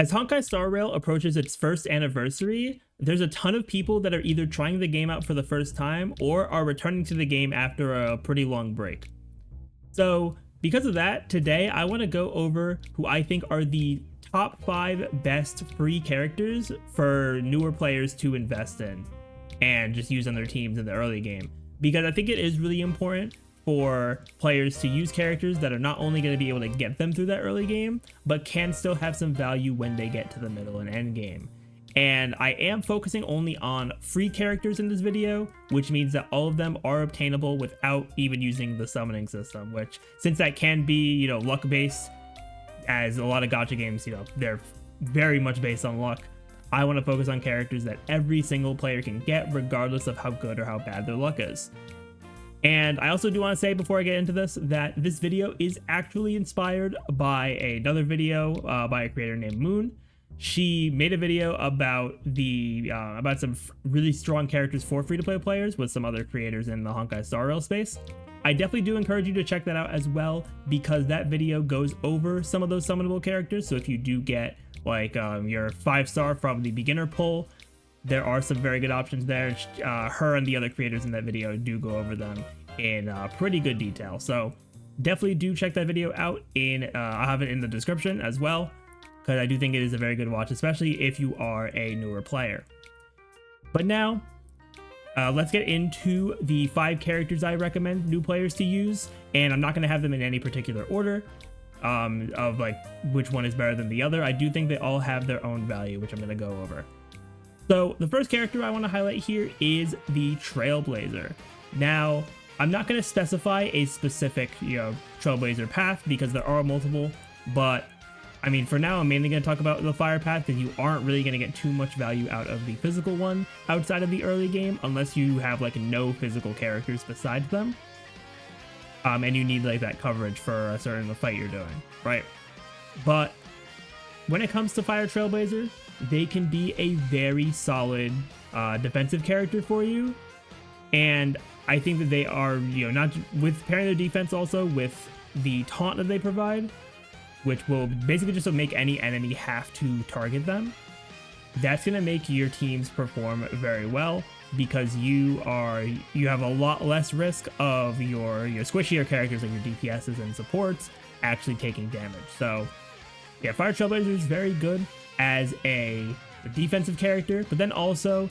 As Honkai Star Rail approaches its first anniversary, there's a ton of people that are either trying the game out for the first time or are returning to the game after a pretty long break. So because of that, today I want to go over who I think are the top 5 best free characters for newer players to invest in and just use on their teams in the early game. Because I think it is really important for players to use characters that are not only going to be able to get them through that early game, but can still have some value when they get to the middle and end game. And I am focusing only on free characters in this video, which means that all of them are obtainable without even using the summoning system, which, since that can be, luck based, as a lot of gacha games, they're very much based on luck. I want to focus on characters that every single player can get regardless of how good or how bad their luck is. And I also do want to say before I get into this that this video is actually inspired by another video by a creator named Moon. She made a video about about some really strong characters for free-to-play players with some other creators in the Honkai Star Rail space. I definitely do encourage you to check that out as well, because that video goes over some of those summonable characters. So if you do get like your 5-star from the beginner pull, there are some very good options there. Her and the other creators in that video do go over them in pretty good detail. So definitely do check that video out. I'll have it in the description as well, because I do think it is a very good watch, especially if you are a newer player. But now, let's get into the 5 characters I recommend new players to use. And I'm not going to have them in any particular order of like which one is better than the other. I do think they all have their own value, which I'm going to go over. So the first character I want to highlight here is the Trailblazer. Now, I'm not going to specify a specific, Trailblazer path because there are multiple, but I mean, for now, I'm mainly going to talk about the fire path because you aren't really going to get too much value out of the physical one outside of the early game unless you have like no physical characters besides them. And you need like that coverage for a certain fight you're doing, right? But when it comes to Fire Trailblazer, they can be a very solid defensive character for you. And I think that they are, not with pairing their defense also with the taunt that they provide, which will basically just make any enemy have to target them. That's going to make your teams perform very well because you have a lot less risk of your squishier characters like your DPSs and supports actually taking damage. So yeah, Fire Trailblazer is very good as a defensive character, but then also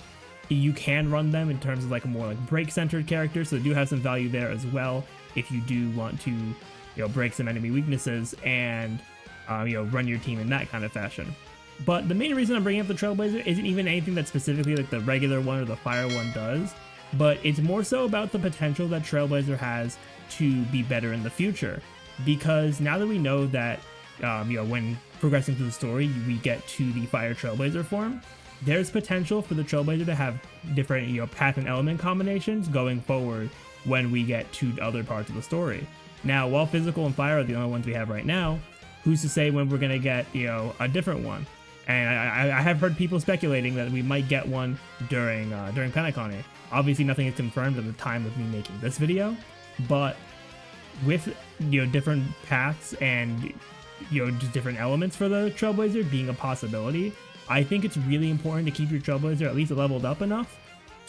you can run them in terms of like a more like break-centered character, so they do have some value there as well if you do want to break some enemy weaknesses and run your team in that kind of fashion. But the main reason I'm bringing up the Trailblazer isn't even anything that specifically like the regular one or the fire one does, but it's more so about the potential that Trailblazer has to be better in the future. Because now that we know that when progressing through the story we get to the Fire Trailblazer form, there's potential for the Trailblazer to have different path and element combinations going forward when we get to other parts of the story. Now, while physical and fire are the only ones we have right now, who's to say when we're going to get a different one? And I have heard people speculating that we might get one during Penacony. Obviously nothing is confirmed at the time of me making this video, but with different paths and just different elements for the Trailblazer being a possibility, I think it's really important to keep your Trailblazer at least leveled up enough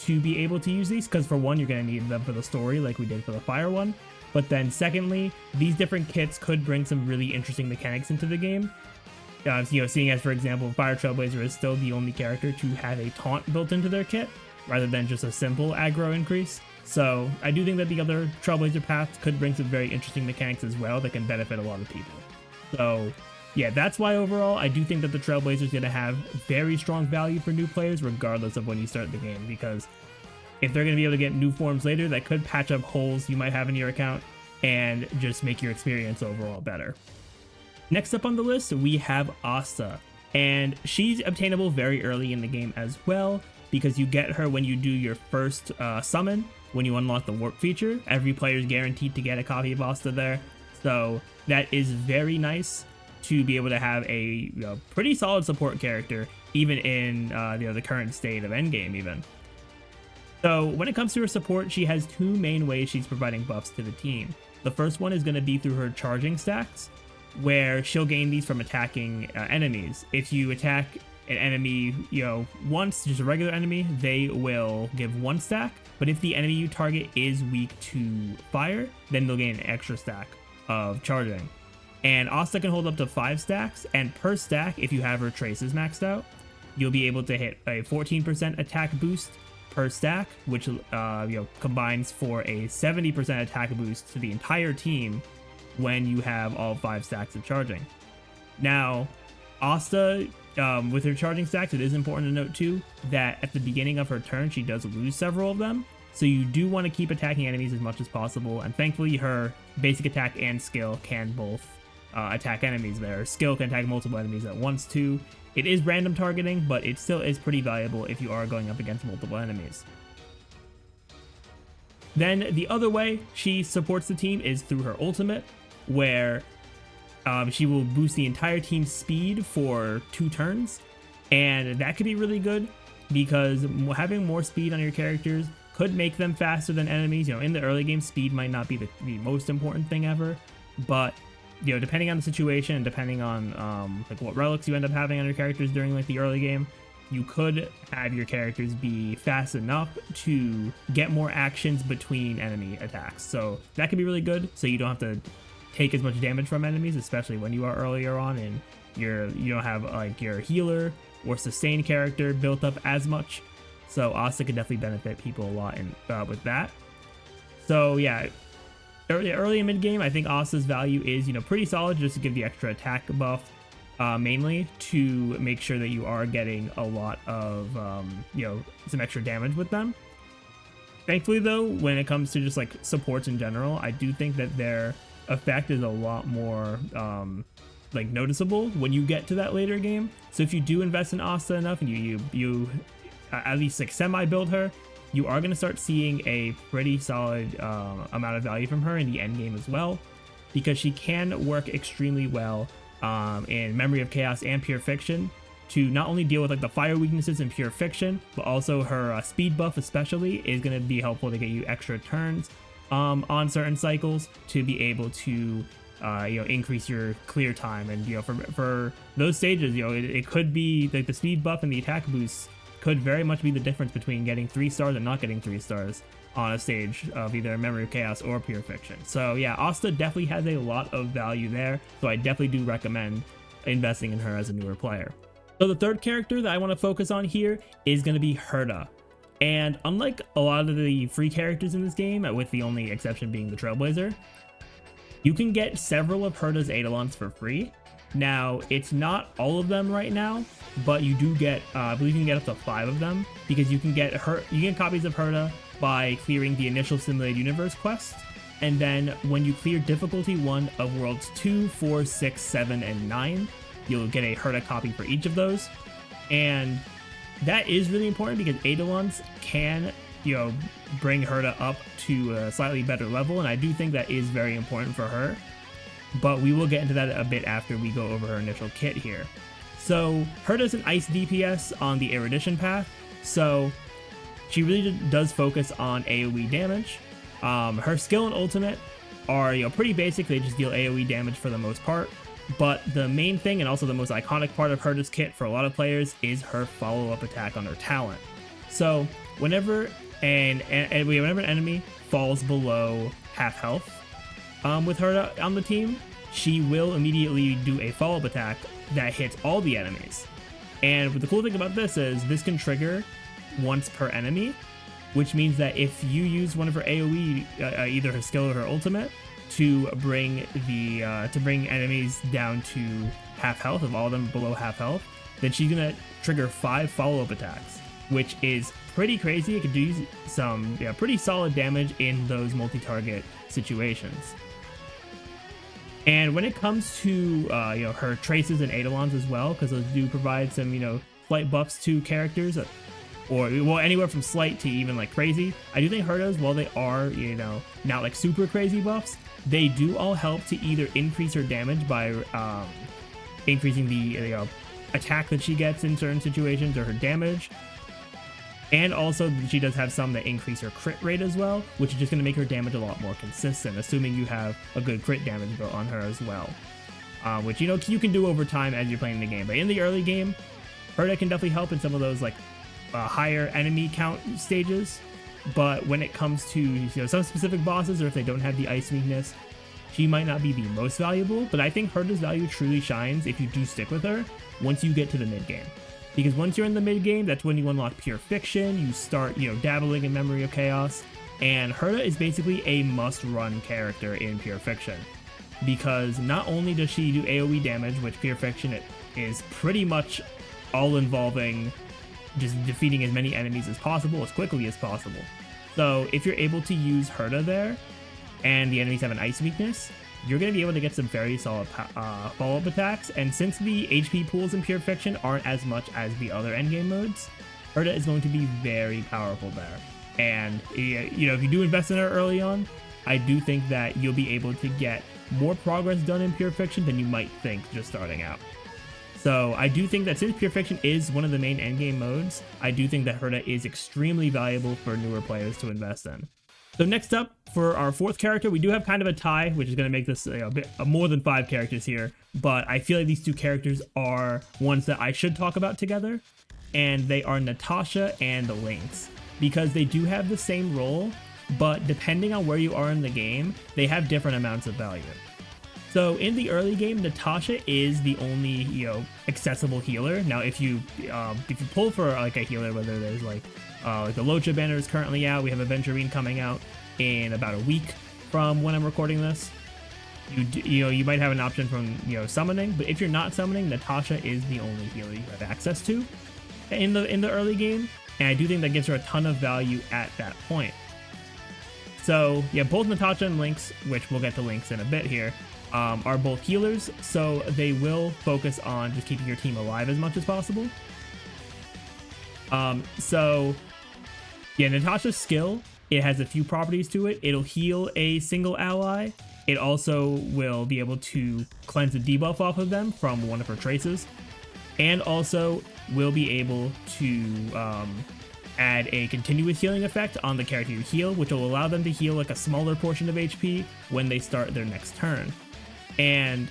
to be able to use these, because for one, you're going to need them for the story like we did for the fire one, but then secondly, these different kits could bring some really interesting mechanics into the game. Seeing as, for example, Fire Trailblazer is still the only character to have a taunt built into their kit rather than just a simple aggro increase. So I do think that the other Trailblazer paths could bring some very interesting mechanics as well that can benefit a lot of people. So yeah, that's why overall I do think that the Trailblazer is going to have very strong value for new players regardless of when you start the game, because if they're going to be able to get new forms later, that could patch up holes you might have in your account and just make your experience overall better. Next up on the list, we have Asta, and she's obtainable very early in the game as well, because you get her when you do your first summon, when you unlock the warp feature. Every player is guaranteed to get a copy of Asta there, so that is very nice to be able to have a pretty solid support character, even in the current state of endgame even. So when it comes to her support, she has 2 main ways she's providing buffs to the team. The first one is going to be through her charging stacks. where she'll gain these from attacking enemies. If you attack an enemy, once, just a regular enemy, they will give 1 stack. But if the enemy you target is weak to fire, then they'll gain an extra stack of charging. And Asta can hold up to 5 stacks, and per stack, if you have her traces maxed out, you'll be able to hit a 14% attack boost per stack, which combines for a 70% attack boost to the entire team when you have all 5 stacks of charging. Now, Asta, with her charging stacks, it is important to note too that at the beginning of her turn, she does lose several of them. So you do want to keep attacking enemies as much as possible, and thankfully her basic attack and skill can both attack enemies there. Skill can attack multiple enemies at once too. It is random targeting, but it still is pretty valuable if you are going up against multiple enemies. Then the other way she supports the team is through her ultimate, where she will boost the entire team's speed for 2 turns, and that could be really good because having more speed on your characters could make them faster than enemies. In the early game, speed might not be the most important thing ever, but depending on the situation and depending on like what relics you end up having on your characters during like the early game, you could have your characters be fast enough to get more actions between enemy attacks. So that could be really good, so you don't have to take as much damage from enemies, especially when you are earlier on and you don't have like your healer or sustain character built up as much. So Asta could definitely benefit people a lot with that. So yeah, early and mid game, I think Asta's value is pretty solid, just to give the extra attack buff, mainly to make sure that you are getting a lot of some extra damage with them. Thankfully though, when it comes to just like supports in general, I do think that their effect is a lot more like noticeable when you get to that later game. So if you do invest in Asta enough and you at least like semi build her, you are going to start seeing a pretty solid amount of value from her in the end game as well, because she can work extremely well in Memory of Chaos and Pure Fiction to not only deal with like the fire weaknesses in Pure Fiction, but also her speed buff especially is going to be helpful to get you extra turns on certain cycles to be able to increase your clear time. And for those stages, it could be like the speed buff and the attack boosts could very much be the difference between getting 3 stars and not getting 3 stars on a stage of either Memory of Chaos or Pure Fiction. So yeah, Asta definitely has a lot of value there, so I definitely do recommend investing in her as a newer player. So the third character that I want to focus on here is going to be Herta. And unlike a lot of the free characters in this game, with the only exception being the Trailblazer, you can get several of Herta's Eidolons for free. Now, it's not all of them right now, but you do get, I believe you can get up to 5 of them, because you can get copies of Herta by clearing the initial Simulated Universe quest, and then when you clear difficulty 1 of worlds 2, 4, 6, 7, and 9, you'll get a Herta copy for each of those. And that is really important because Eidolons can, bring Herta up to a slightly better level, and I do think that is very important for her. But we will get into that a bit after we go over her initial kit here. So Herta's an ice DPS on the erudition path, so she really does focus on AoE damage. Her skill and ultimate are pretty basic, they just deal AoE damage for the most part. But the main thing, and also the most iconic part of Herta's kit for a lot of players, is her follow-up attack on her talent. So whenever an enemy falls below half health, with Herta on the team, she will immediately do a follow-up attack that hits all the enemies. And the cool thing about this is this can trigger once per enemy, which means that if you use one of her AoE, either her skill or her ultimate, to bring enemies down to half health, of all of them below half health, then she's gonna trigger 5 follow-up attacks, which is pretty crazy. It could do some pretty solid damage in those multi-target situations. And when it comes to her traces and Eidolons as well, because those do provide some slight buffs to characters, or anywhere from slight to even like crazy. I do think Herta's, while they are not like super crazy buffs, they do all help to either increase her damage by increasing the attack that she gets in certain situations, or her damage. And also, she does have some that increase her crit rate as well, which is just going to make her damage a lot more consistent, assuming you have a good crit damage built on her as well. which, you know, you can do over time as you're playing the game. But in the early game, Herta can definitely help in some of those like higher enemy count stages. But when it comes to, you know, some specific bosses, or if they don't have the ice weakness, she might not be the most valuable. But I think Herta's value truly shines if you do stick with her once you get to the mid game. Because once you're in the mid game, that's when you unlock Pure Fiction, you start, you know, dabbling in Memory of Chaos, and Herta is basically a must-run character in Pure Fiction. Because not only does she do AoE damage, which Pure Fiction is pretty much all involving just defeating as many enemies as possible, as quickly as possible. So if you're able to use Herta there, and the enemies have an ice weakness, you're going to be able to get some very solid follow-up attacks. And since the HP pools in Pure Fiction aren't as much as the other endgame modes, Herta is going to be very powerful there. And, you know, if you do invest in her early on, I do think that you'll be able to get more progress done in Pure Fiction than you might think just starting out. So I do think that since Pure Fiction is one of the main endgame modes, I do think that Herta is extremely valuable for newer players to invest in. So next up, for our fourth character, we do have kind of a tie, which is going to make this a bit more than 5 characters here. But I feel like these 2 characters are ones that I should talk about together. And they are Natasha and Lynx. Because they do have the same role, but depending on where you are in the game, they have different amounts of value. So in the early game, Natasha is the only, you know, accessible healer. Now, if you pull for like a healer, whether there's like the Locha banner is currently out, we have aventurine coming out in about a week from when I'm recording this. You might have an option from, you know, summoning, but if you're not summoning, Natasha is the only healer you have access to in the early game, and I do think that gives her a ton of value at that point. So yeah, both Natasha and Lynx, which we'll get to Lynx in a bit here, are both healers, so they will focus on just keeping your team alive as much as possible. So yeah, Natasha's skill, it has a few properties to it. It'll heal a single ally. It also will be able to cleanse a debuff off of them from one of her traces, and also will be able to add a continuous healing effect on the character you heal, which will allow them to heal like a smaller portion of HP when they start their next turn. And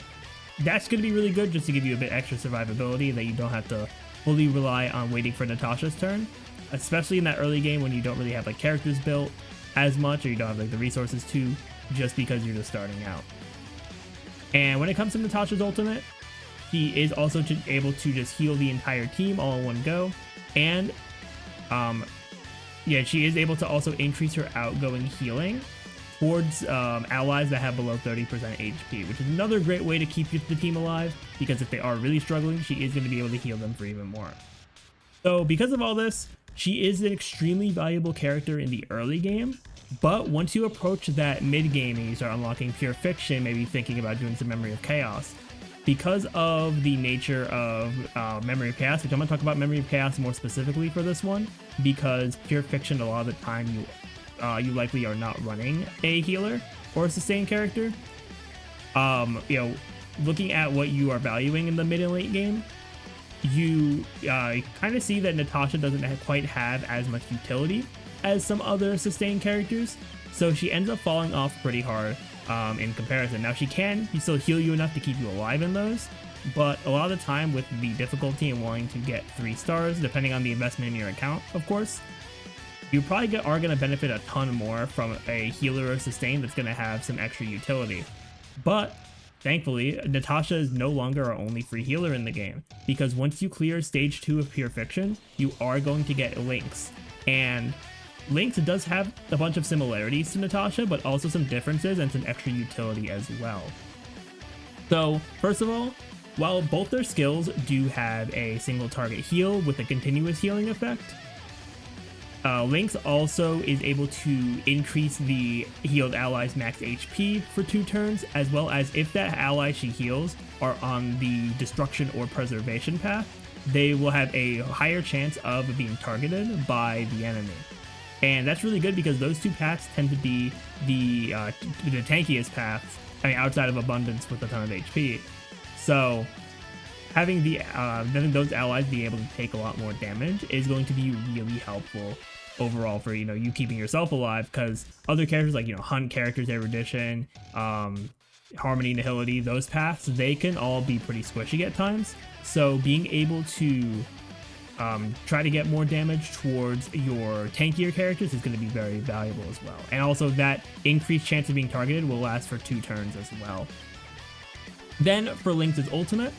that's going to be really good just to give you a bit extra survivability, that you don't have to fully rely on waiting for Natasha's turn, especially in that early game when you don't really have like characters built as much, or you don't have like the resources to, just because you're just starting out. And when it comes to Natasha's ultimate, she is also able to just heal the entire team all in one go, and yeah, she is able to also increase her outgoing healing towards allies that have below 30% HP, which is another great way to keep the team alive, because if they are really struggling, she is going to be able to heal them for even more. So because of all this, she is an extremely valuable character in the early game, but once you approach that mid game and you start unlocking Pure Fiction, maybe thinking about doing some Memory of Chaos, because of the nature of Memory of Chaos, which I'm going to talk about Memory of Chaos more specifically for this one, because Pure Fiction, a lot of the time you likely are not running a healer or a sustain character. You know, looking at what you are valuing in the mid and late game, you kind of see that Natasha doesn't quite have as much utility as some other sustain characters, so she ends up falling off pretty hard in comparison. Now, she can still heal you enough to keep you alive in those, but a lot of the time with the difficulty and wanting to get 3 stars, depending on the investment in your account, of course, you probably are going to benefit a ton more from a healer or sustain that's going to have some extra utility. But thankfully, Natasha is no longer our only free healer in the game, because once you clear stage 2 of Pure Fiction, you are going to get Lynx. And Lynx does have a bunch of similarities to Natasha, but also some differences and some extra utility as well. So first of all, while both their skills do have a single target heal with a continuous healing effect, Lynx also is able to increase the healed ally's max HP for 2 turns, as well as if that ally she heals are on the destruction or preservation path, they will have a higher chance of being targeted by the enemy. And that's really good, because those 2 paths tend to be the tankiest paths, I mean, outside of Abundance with a ton of HP. So having those allies be able to take a lot more damage is going to be really helpful overall for, you keeping yourself alive, because other characters like, Hunt characters, Erudition, Harmony, Nihility, those paths, they can all be pretty squishy at times. So being able to try to get more damage towards your tankier characters is going to be very valuable as well. And also that increased chance of being targeted will last for 2 turns as well. Then for Lynx's ultimate,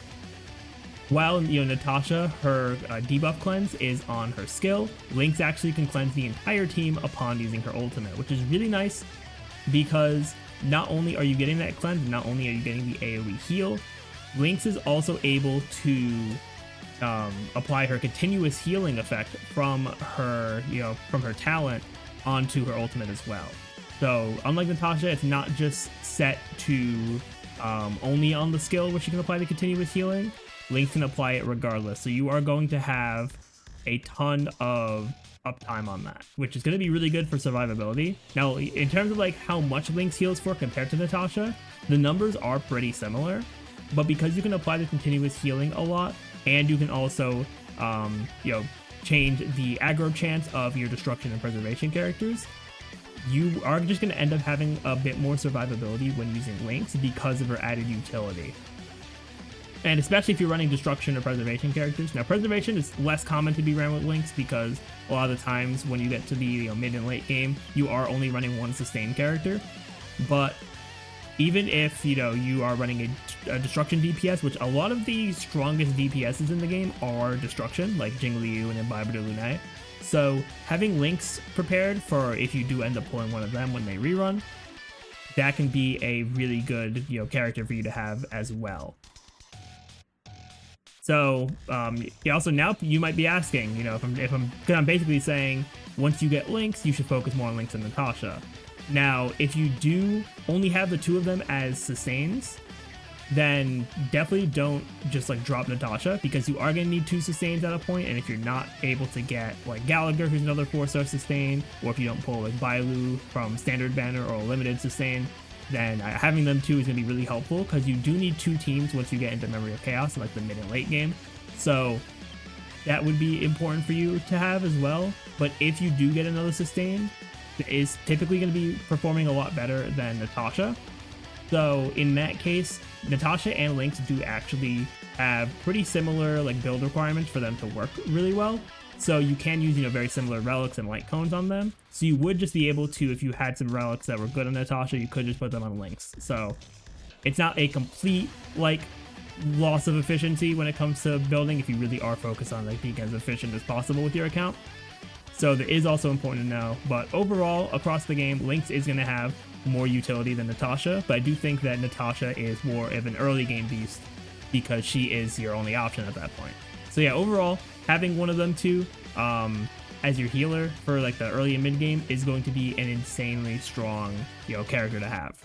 while Natasha, her debuff cleanse is on her skill, Lynx actually can cleanse the entire team upon using her ultimate, which is really nice because not only are you getting that cleanse, not only are you getting the AoE heal, Lynx is also able to apply her continuous healing effect from her, from her talent onto her ultimate as well. So unlike Natasha, it's not just set to only on the skill where she can apply the continuous healing. Lynx can apply it regardless. So you are going to have a ton of uptime on that, which is going to be really good for survivability. Now, in terms of like how much Lynx heals for compared to Natasha, the numbers are pretty similar, but because you can apply the continuous healing a lot, and you can also, change the aggro chance of your destruction and preservation characters, you are just going to end up having a bit more survivability when using Lynx because of her added utility. And especially if you're running destruction or preservation characters. Now, preservation is less common to be ran with Lynx because a lot of the times when you get to the mid and late game, you are only running one sustain character. But even if you are running a destruction DPS, which a lot of the strongest DPSs in the game are destruction, like Jingliu and Imbiber de Lune. So having Lynx prepared for if you do end up pulling one of them when they rerun, that can be a really good character for you to have as well. So also now you might be asking, because I'm basically saying once you get Lynx, you should focus more on Lynx and Natasha. Now, if you do only have the 2 of them as sustains, then definitely don't just drop Natasha, because you are going to need 2 sustains at a point, and if you're not able to get Gallagher, who's another 4-star sustain, or if you don't pull Bailu from standard banner or a limited sustain, then having them 2 is going to be really helpful, because you do need 2 teams once you get into Memory of Chaos, the mid and late game. So that would be important for you to have as well. But if you do get another sustain, it is typically going to be performing a lot better than Natasha. So in that case, Natasha and Lynx do actually have pretty similar build requirements for them to work really well. So you can use very similar relics and light cones on them. So you would just be able to, if you had some relics that were good on Natasha, you could just put them on Lynx. So it's not a complete loss of efficiency when it comes to building if you really are focused on being as efficient as possible with your account. So that is also important to know. But overall, across the game, Lynx is going to have more utility than Natasha. But I do think that Natasha is more of an early game beast because she is your only option at that point. So yeah, overall, having one of them 2 as your healer for the early and mid game is going to be an insanely strong character to have.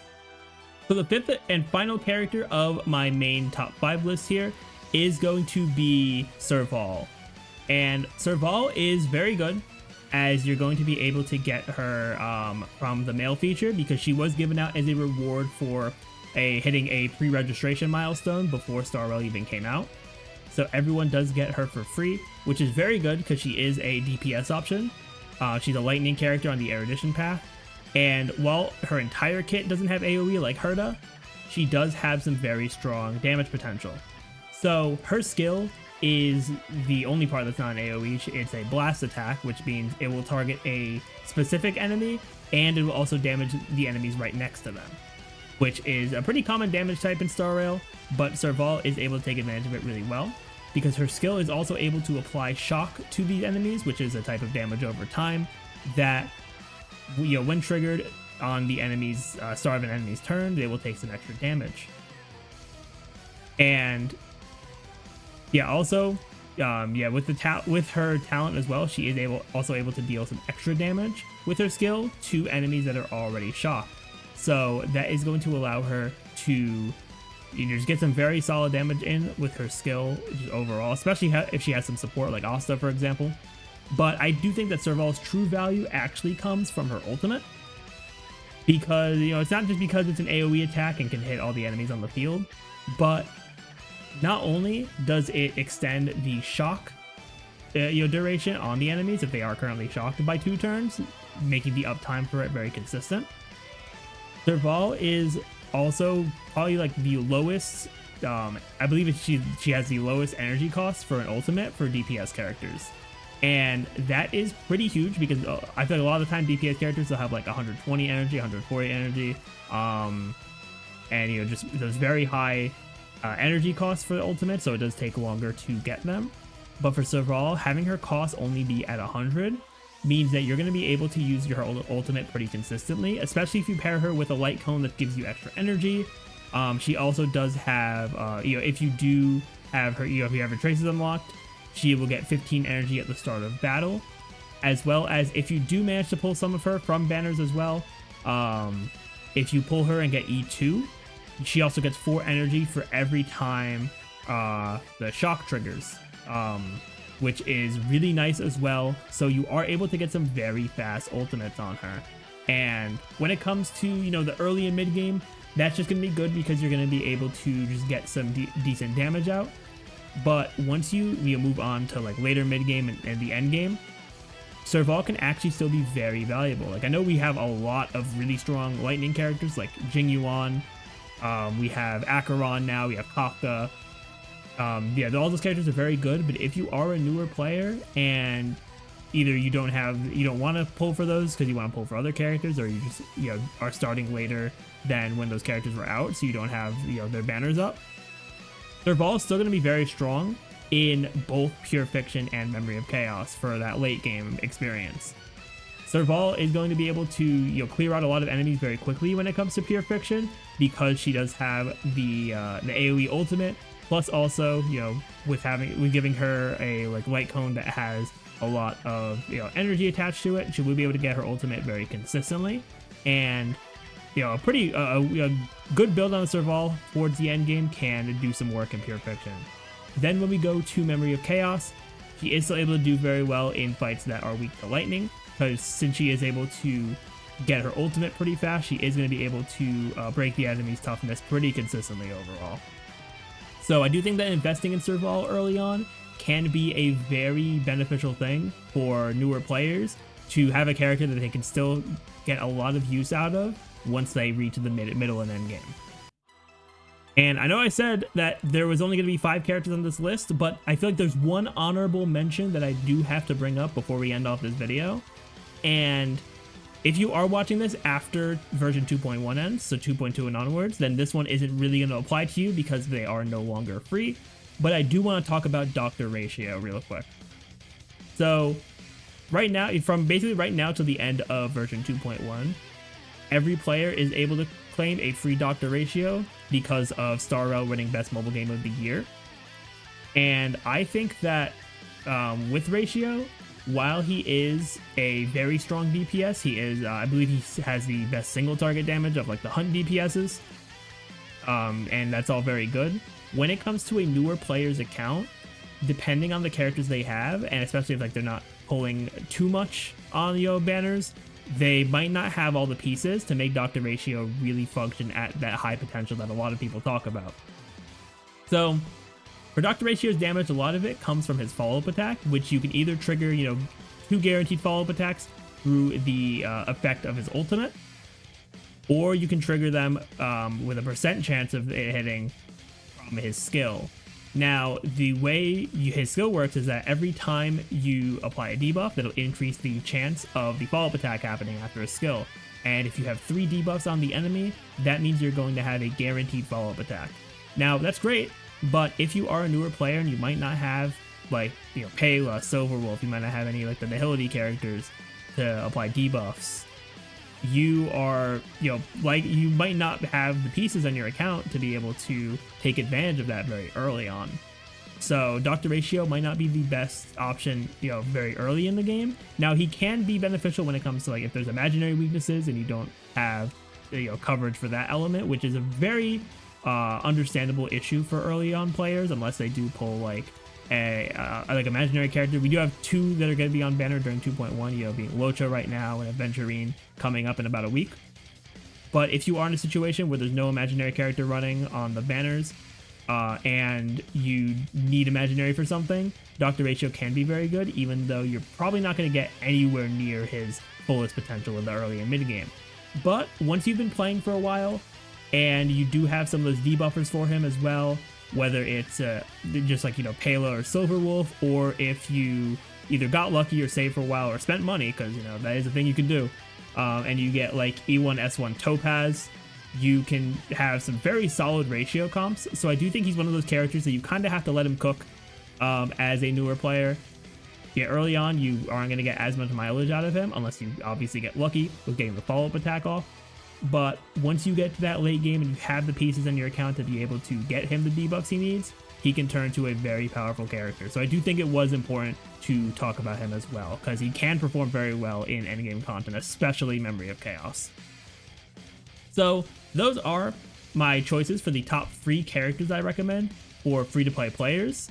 So the 5th and final character of my main top 5 list here is going to be Serval. And Serval is very good, as you're going to be able to get her from the mail feature, because she was given out as a reward for hitting a pre-registration milestone before Star Rail even came out. So everyone does get her for free, which is very good because she is a DPS option. She's a lightning character on the erudition path, and while her entire kit doesn't have AoE like Herta, she does have some very strong damage potential. So her skill is the only part that's not an AoE. It's a blast attack, which means it will target a specific enemy, and it will also damage the enemies right next to them, which is a pretty common damage type in Star Rail, but Serval is able to take advantage of it really well, because her skill is also able to apply shock to these enemies, which is a type of damage over time that, when triggered on the enemy's start of an enemy's turn, they will take some extra damage. And yeah, also, with her talent as well, she is also able to deal some extra damage with her skill to enemies that are already shocked. So that is going to allow her to just get some very solid damage in with her skill just overall, especially if she has some support like Asta, for example. But I do think that Serval's true value actually comes from her ultimate, because it's not just because it's an AoE attack and can hit all the enemies on the field, but not only does it extend the shock duration on the enemies if they are currently shocked by 2 turns, making the uptime for it very consistent. Serval is also probably like the lowest. I believe she has the lowest energy cost for an ultimate for DPS characters, and that is pretty huge because I feel like a lot of the time DPS characters will have like 120 energy, 140 energy, and you know, just those very high energy costs for the ultimate, so it does take longer to get them. But for Serval, having her cost only be at 100 means that you're going to be able to use your ultimate pretty consistently, especially if you pair her with a light cone that gives you extra energy. She also does have, you know, if you do have her, you know, if you have her traces unlocked, she will get 15 energy at the start of battle, as well as if you do manage to pull some of her from banners as well. If you pull her and get E2, she also gets 4 energy for every time the shock triggers, which is really nice as well. So you are able to get some very fast ultimates on her. And when it comes to, you know, the early and mid game, that's just going to be good because you're going to be able to just get some decent damage out. But once you move on to like later mid game and the end game, Serval can actually still be very valuable. Like, I know we have a lot of really strong lightning characters like Jingyuan, we have Acheron now, we have Kafka. Yeah, all those characters are very good, but if you are a newer player and either you don't want to pull for those because you want to pull for other characters, or you just, you know, are starting later than when those characters were out, so you don't have, you know, their banners up, Serval is still going to be very strong in both Pure Fiction and Memory of Chaos for that late game experience. Serval is going to be able to, you know, clear out a lot of enemies very quickly when it comes to Pure Fiction because she does have the AoE ultimate. Plus, also, you know, with giving her a like light cone that has a lot of, you know, energy attached to it, she will be able to get her ultimate very consistently. And, you know, a pretty a good build on the Serval towards the end game can do some work in Pure Fiction. Then when we go to Memory of Chaos, she is still able to do very well in fights that are weak to lightning, because since she is able to get her ultimate pretty fast, she is going to be able to break the enemy's toughness pretty consistently overall. So I do think that investing in Serval early on can be a very beneficial thing for newer players to have a character that they can still get a lot of use out of once they reach the middle and end game. And I know I said that there was only going to be 5 characters on this list, but I feel like there's one honorable mention that I do have to bring up before we end off this video. And if you are watching this after version 2.1 ends, so 2.2 and onwards, then this one isn't really going to apply to you because they are no longer free. But I do want to talk about Doctor Ratio real quick. So right now, from basically right now to the end of version 2.1, every player is able to claim a free Doctor Ratio because of Star Rail winning Best Mobile Game of the Year. And I think that with Ratio, while he is a very strong DPS, he is, I believe he has the best single target damage of like the Hunt DPSs, and that's all very good. When it comes to a newer player's account, depending on the characters they have, and especially if like they're not pulling too much on the banners, they might not have all the pieces to make Doctor Ratio really function at that high potential that a lot of people talk about. So for Doctor Ratio's damage, a lot of it comes from his follow-up attack, which you can either trigger, you know, 2 guaranteed follow-up attacks through the effect of his ultimate, or you can trigger them with a % chance of it hitting from his skill. Now, the way his skill works is that every time you apply a debuff, that'll increase the chance of the follow-up attack happening after a skill. And if you have 3 debuffs on the enemy, that means you're going to have a guaranteed follow-up attack. Now, that's great, but if you are a newer player and you might not have, like, you know, Pela, Silverwolf, you might not have any, like, the Nihility characters to apply debuffs, you are, you know, like, you might not have the pieces on your account to be able to take advantage of that very early on. So Doctor Ratio might not be the best option, you know, very early in the game. Now, he can be beneficial when it comes to, like, if there's imaginary weaknesses and you don't have, you know, coverage for that element, which is a very understandable issue for early on players, unless they do pull like a like imaginary character. We do have 2 that are going to be on banner during 2.1, you know, being Locha right now and Aventurine coming up in about a week. But if you are in a situation where there's no imaginary character running on the banners and you need imaginary for something, Doctor Ratio can be very good, even though you're probably not going to get anywhere near his fullest potential in the early and mid game. But once you've been playing for a while, and you do have some of those debuffers for him as well, whether it's just like, you know, Palo or Silver Wolf, or if you either got lucky or saved for a while or spent money, because, you know, that is a thing you can do, and you get like E1, S1 Topaz, you can have some very solid ratio comps. So I do think he's one of those characters that you kind of have to let him cook as a newer player. Yeah, early on, you aren't going to get as much mileage out of him, unless you obviously get lucky with getting the follow-up attack off. But once you get to that late game and you have the pieces in your account to be able to get him the debuffs he needs, he can turn to a very powerful character. So I do think it was important to talk about him as well, because he can perform very well in endgame content, especially Memory of Chaos. So those are my choices for the top 3 characters I recommend for free-to-play players.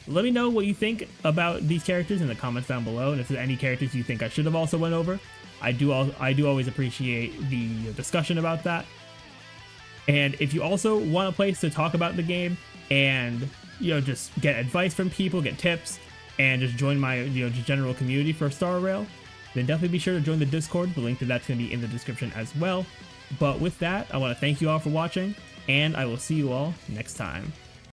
Let me know what you think about these characters in the comments down below, and if there's any characters you think I should have also went over. I do always appreciate the discussion about that. And if you also want a place to talk about the game and, you know, just get advice from people, get tips, and just join my, you know, general community for Star Rail, then definitely be sure to join the Discord. The link to that's going to be in the description as well. But with that, I want to thank you all for watching, and I will see you all next time.